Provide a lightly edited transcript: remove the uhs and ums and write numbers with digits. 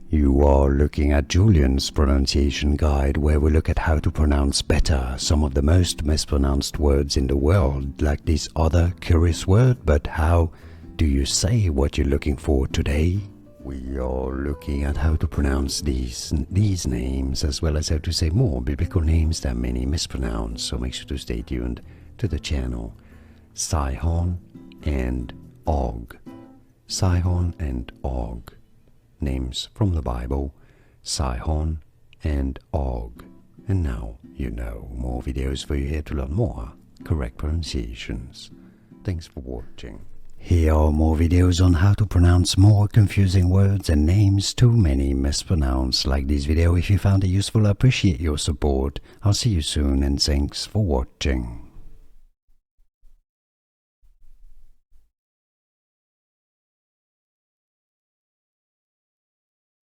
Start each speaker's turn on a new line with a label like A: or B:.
A: You are looking at Julian's pronunciation guide, where we look at how to pronounce better some of the most mispronounced words in the world, like this other curious word. But how do you say what you're looking for today? We are looking at how to pronounce these names, as well as how to say more biblical names that many mispronounce, so make sure to stay tuned to the channel. Sihon and Og. Sihon and Og. Names from the Bible, Sihon and Og. And now you know. More videos for you here to learn more correct pronunciations. Thanks for watching. Here are more videos on how to pronounce more confusing words and names too many mispronounced. Like this video if you found it useful. I appreciate your support. I'll see you soon and thanks for watching.